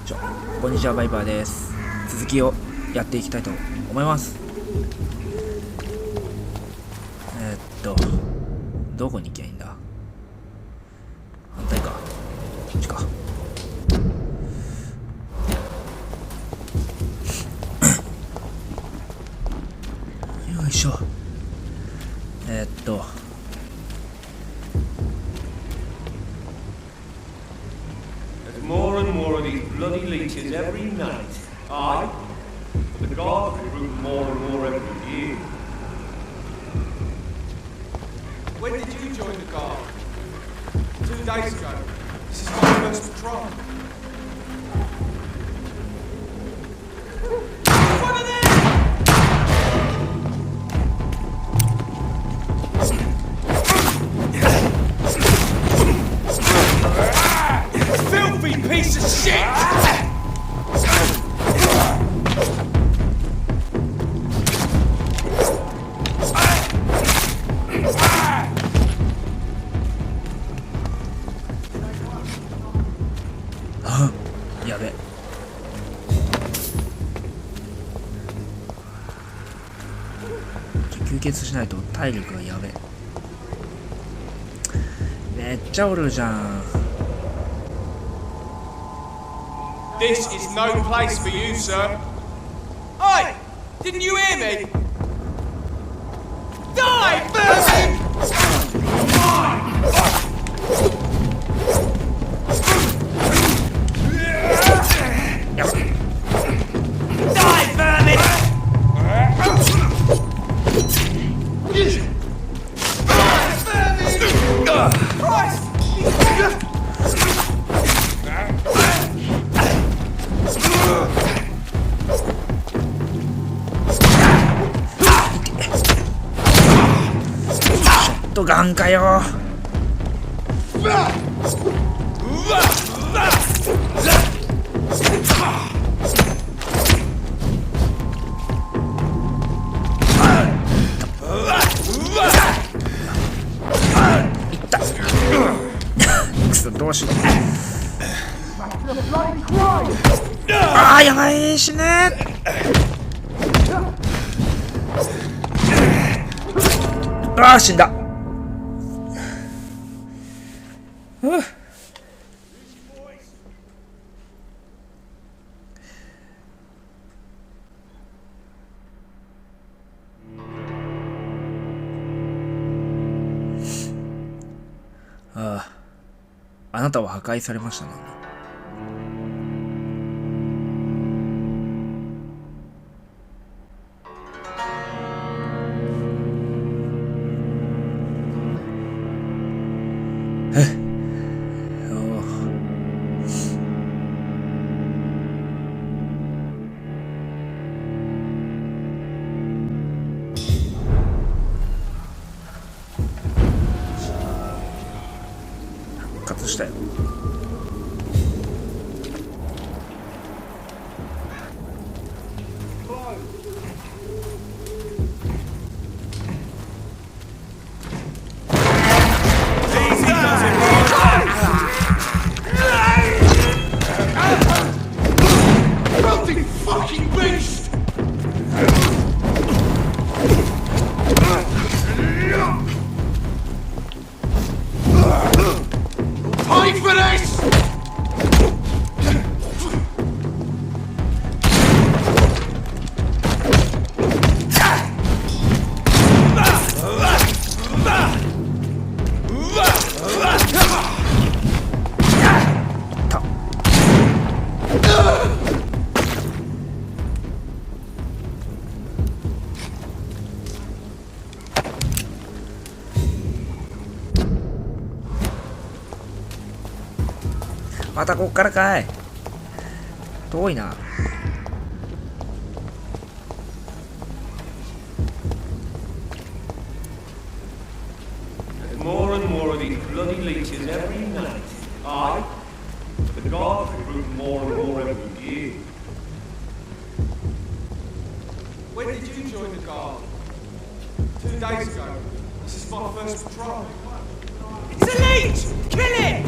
こんにちは、バイパーです。続きをやっていきたいと思います。どこに行きゃいいんだ。反対か。こっちか。よいしょ。There's more and more of these bloody leeches every night. Aye, but the guards recruit more and more every year. When did you join the guard? 2 days ago. This is my first patrol. One of them! Filthy piece of shit! Ah, やべ。吸血しないと体力がやべ。めっちゃおるじゃん。This is no place for you, sir. Oi! Didn't you hear me? Die, Vermin! Die, Vermin! Christ! ガンかよ。いったくそ、どうしよう。あーやばい、死ね。あー死んだ。あなたは破壊されましたね。復活したよ。またこっからかい。遠いな。More and more of these bloody leeches every night. Aye, but the guards recruit more and more every year. When did you join the guard? 2 days ago. This is my first patrol. It's a leech! Kill it!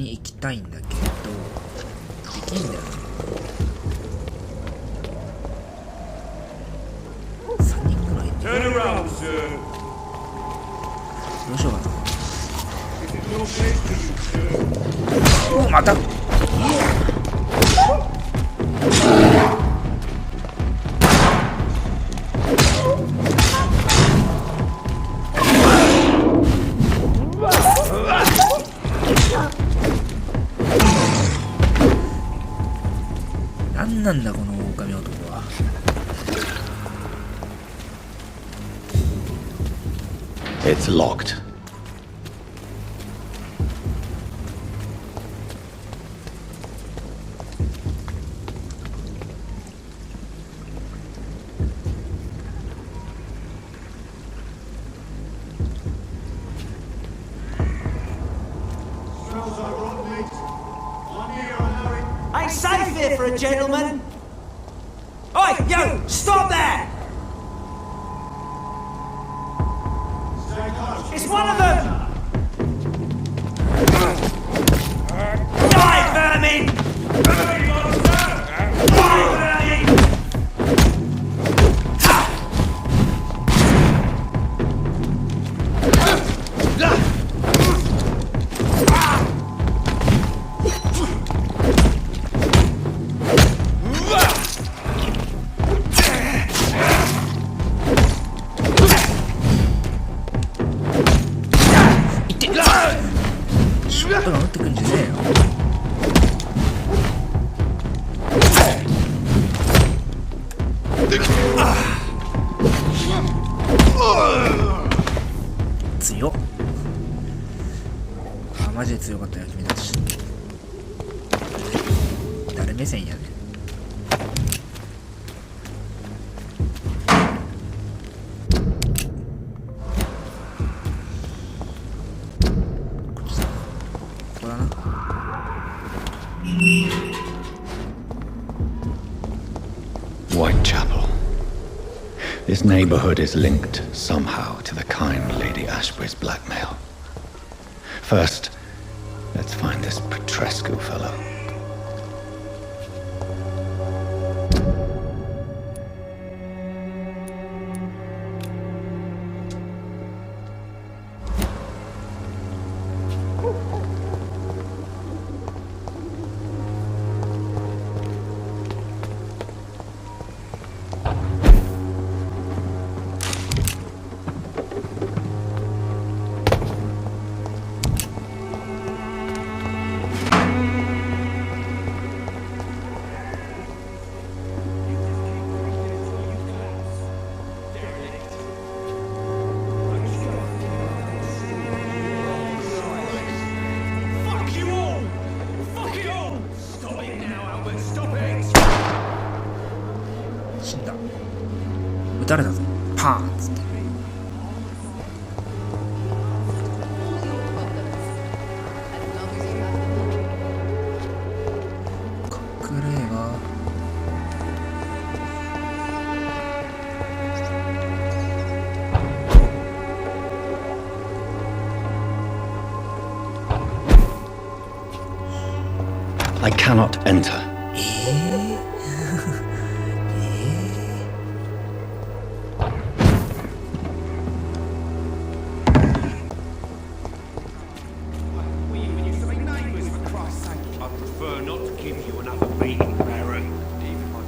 に行きたいんだけど、できんだよね。3人ぐらいいて、どうしようかな。また何なんだこの狼男は。It's locked. Ain't safe here for a gentleman. Oi, you! Stop there! It's one of them! Die, vermin! Die, vermin!強っ。あ、マジで強かったよ君たち。誰目線やねん。こっちだ。ここだな。Whitechapel. This neighborhood is linked somehow to the kind Lady Ashbury's blackmail. First, let's find this Petrescu fellow.死んだ。撃たれたぞ。パーンっつって。隠れ家がI cannot enter.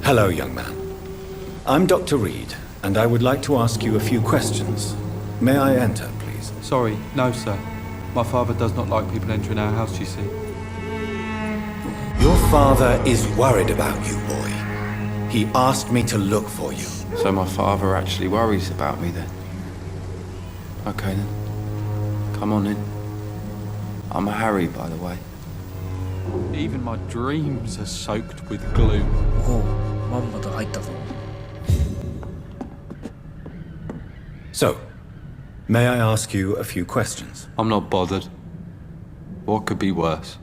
Hello, young man. I'm Dr. Reed, and I would like to ask you a few questions. May I enter, please? Sorry, no, sir. My father does not like people entering our house, you see. Your father is worried about you, boy. He asked me to look for you. So my father actually worries about me then? Okay then. Come on in. I'm a Harry, by the way. Even my dreams are soaked with gloom. おお、まんまと入ったぞ。So, may I ask you a few questions? I'm not bothered. What could be worse?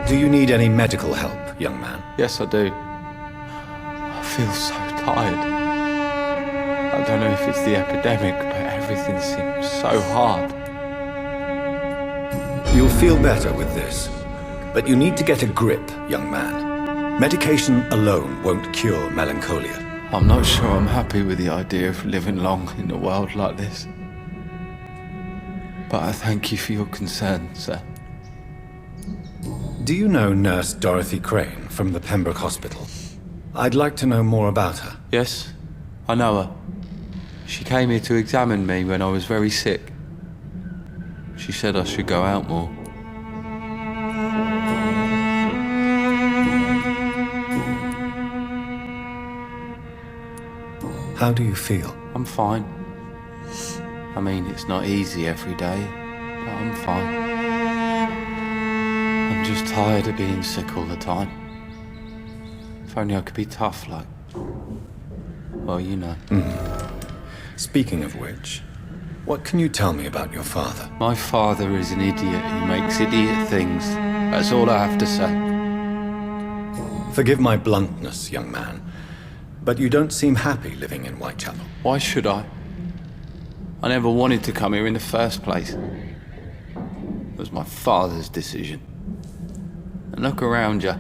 Do you need any medical help, young man? Yes, I do. I feel so tired. I don't know if it's the epidemic, but everything seems so hard. You'll feel better with this. But you need to get a grip, young man. Medication alone won't cure melancholia. I'm not sure I'm happy with the idea of living long in a world like this. But I thank you for your concern, sir. Do you know Nurse Dorothy Crane from the Pembroke Hospital? I'd like to know more about her. Yes, I know her. She came here to examine me when I was very sick. She said I should go out more. How do you feel? I'm fine. I mean, it's not easy every day, but I'm fine. I'm just tired of being sick all the time. If only I could be tough like... well, you know. Speaking of which, what can you tell me about your father? My father is an idiot who makes idiot things. That's all I have to say. Forgive my bluntness, young man, but you don't seem happy living in Whitechapel. Why should I? I never wanted to come here in the first place. It was my father's decision. And look around you.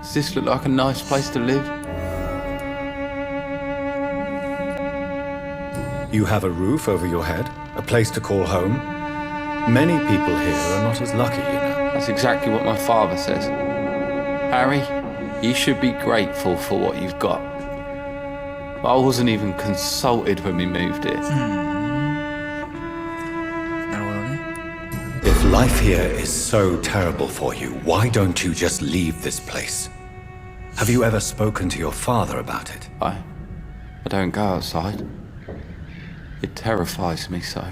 Does this look like a nice place to live? You have a roof over your head, a place to call home. Many people here are not as lucky, you know. That's exactly what my father says. Harry, you should be grateful for what you've got. I wasn't even consulted when we moved here. なるほどね。 If life here is so terrible for you, why don't you just leave this place? Have you ever spoken to your father about it? I don't go outside. It terrifies me so.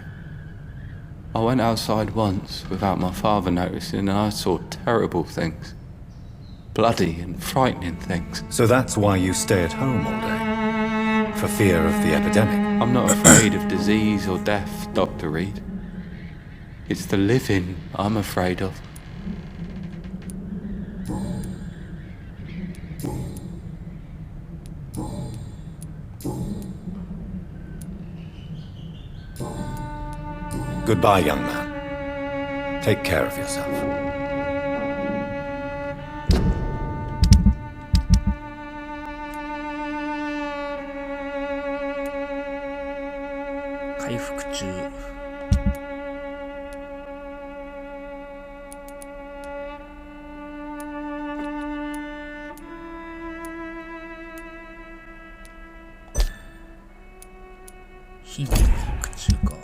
I went outside once without my father noticing and I saw terrible things. Bloody and frightening things. So that's why you stay at home all day? For fear of the epidemic? I'm not afraid of disease or death, Dr. Reed. It's the living I'm afraid of. Goodbye, young man. Take care of yourself. 回復中。ヒント回復中か。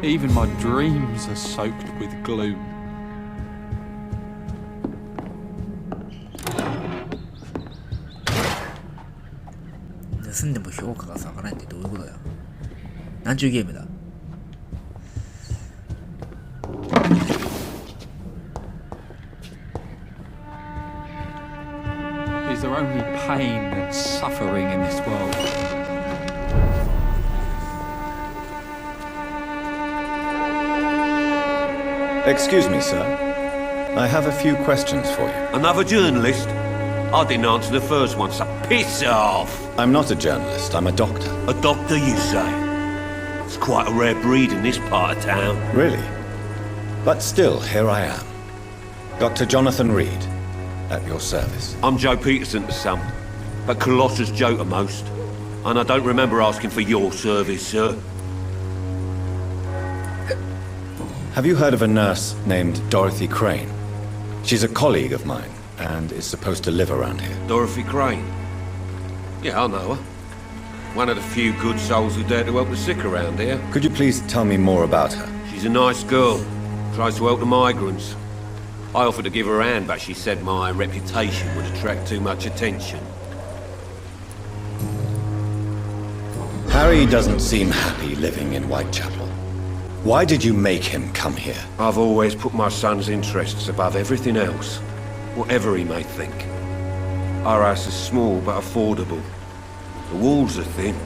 Even my dreams are soaked with gloom. 盗んでも評価が下がらないってどういうことだよ。なんちゅうゲームだ。Is there only pain and suffering in this world? Excuse me, sir. I have a few questions for you. Another journalist? I didn't answer the first one, so piss off! I'm not a journalist, I'm a doctor. A doctor, you say? It's quite a rare breed in this part of town. Really? But still, here I am. Dr. Jonathan Reed, at your service. I'm Joe Peterson to some, but Colossus Joe to most. And I don't remember asking for your service, sir. Have you heard of a nurse named Dorothy Crane? She's a colleague of mine, and is supposed to live around here. Dorothy Crane? Yeah, I know her. One of the few good souls who dare to help the sick around here. Could you please tell me more about her? She's a nice girl. Tries to help the migrants. I offered to give her a hand, but she said my reputation would attract too much attention. Harry doesn't seem happy living in Whitechapel. Why did you make him come here? I've always put my son's interests above everything else, whatever he may think. Our house is small but affordable. The walls are thin,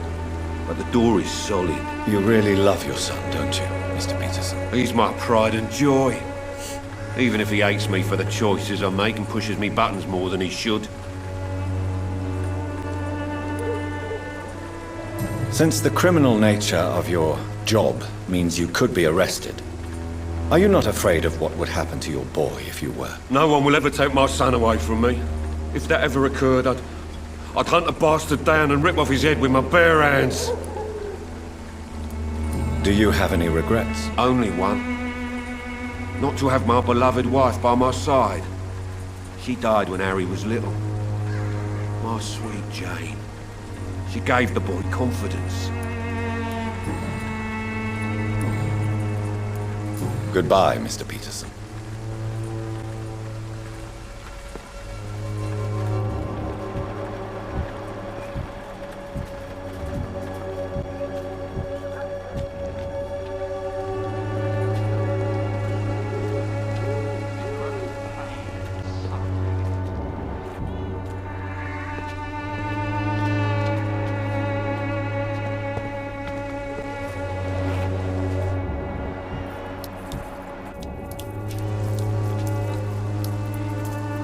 but the door is solid. You really love your son, don't you, Mr. Peterson? He's my pride and joy. Even if he hates me for the choices I make and pushes me buttons more than he should. Since the criminal nature of your job means you could be arrested, are you not afraid of what would happen to your boy if you were? No one will ever take my son away from me. If that ever occurred, I'd hunt the bastard down and rip off his head with my bare hands. Do you have any regrets? Only one. Not to have my beloved wife by my side. She died when Harry was little. My sweet Jane. She gave the boy confidence. Goodbye, Mr. Peterson.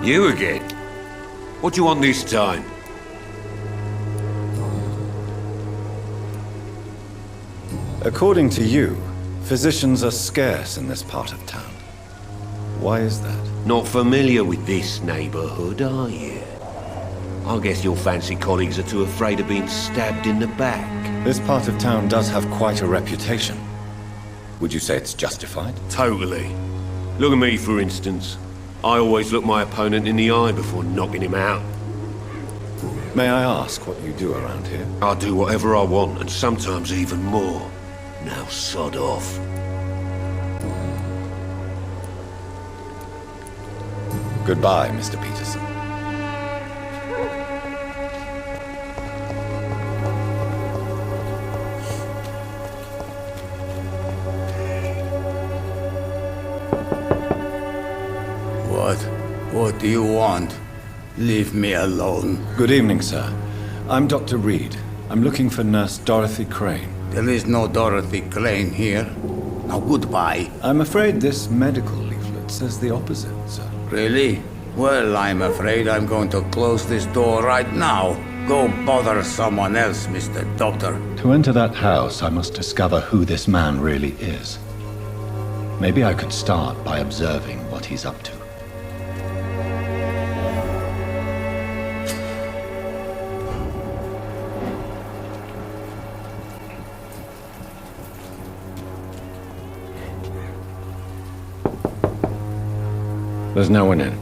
You again? What do you want this time? According to you, physicians are scarce in this part of town. Why is that? Not familiar with this neighborhood, are you? I guess your fancy colleagues are too afraid of being stabbed in the back. This part of town does have quite a reputation. Would you say it's justified? Totally. Look at me, for instance. I always look my opponent in the eye before knocking him out. May I ask what you do around here? I do whatever I want, and sometimes even more. Now sod off. Goodbye, Mr. Peterson. What do you want? Leave me alone. Good evening, sir. I'm Dr. Reed. I'm looking for Nurse Dorothy Crane. There is no Dorothy Crane here. Now goodbye. I'm afraid this medical leaflet says the opposite, sir. Really? Well, I'm afraid I'm going to close this door right now. Go bother someone else, Mr. Doctor. To enter that house, I must discover who this man really is. Maybe I could start by observing what he's up to. There's no one in.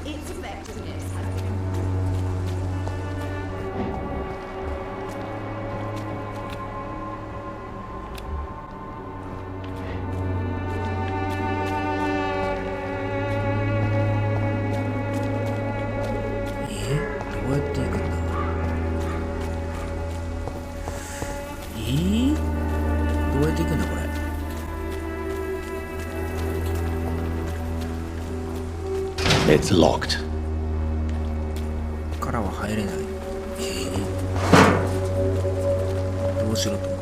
Its effectiveness has It's locked. からは入れない。どうしろと。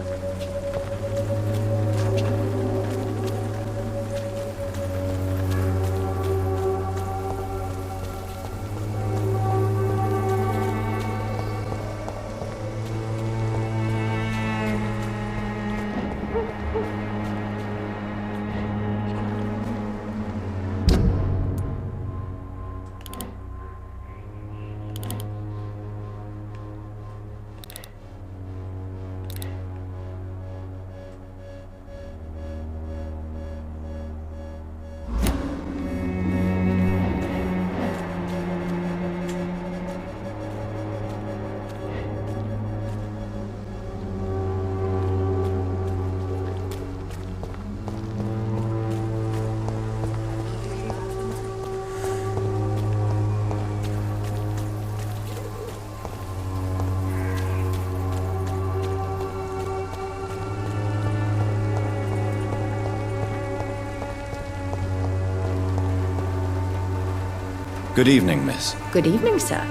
Good evening, miss. Good evening, sir.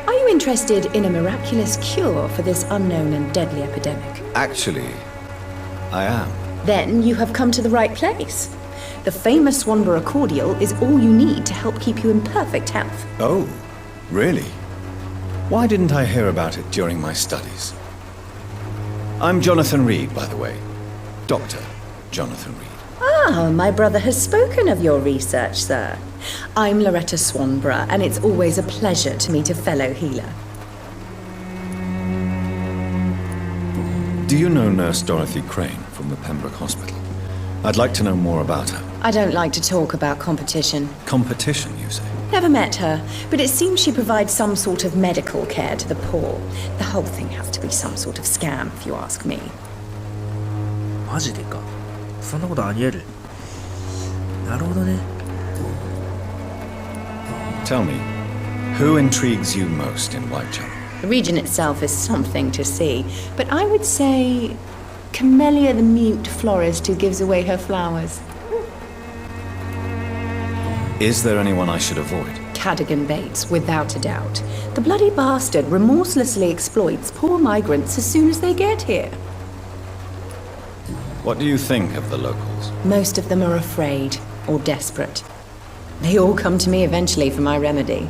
Are you interested in a miraculous cure for this unknown and deadly epidemic? Actually, I am. Then you have come to the right place. The famous Swanborough cordial is all you need to help keep you in perfect health. Oh, really? Why didn't I hear about it during my studies? I'm Jonathan Reed, by the way. Dr. Jonathan Reed. Ah, my brother has spoken of your research, sir. I'm Loretta Swanborough, and it's always a pleasure to meet a fellow healer. Do you know Nurse Dorothy Crane from the Pembroke Hospital? I'd like to know more about her. I don't like to talk about competition. Competition, you say? Never met her, but it seems she provides some sort of medical care to the poor. The whole thing has to be some sort of scam, if you ask me. マジでか。そんなことあり得る。なるほどね。Tell me, who intrigues you most in Whitechapel? The region itself is something to see, but I would say Camellia the mute florist who gives away her flowers. Is there anyone I should avoid? Cadogan Bates, without a doubt. The bloody bastard remorselessly exploits poor migrants as soon as they get here. What do you think of the locals? Most of them are afraid or desperate. They all come to me eventually for my remedy.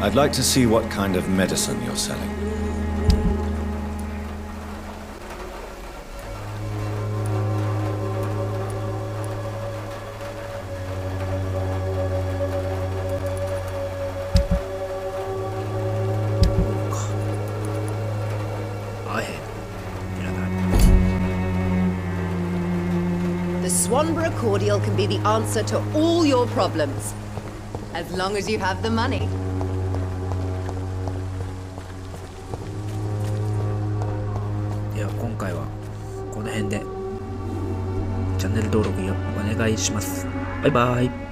I'd like to see what kind of medicine you're selling. The Swanborough cordial can be the answer to all your problems. As long as you have the money. では今回はこの辺でチャンネル登録お願いします。バイバイ。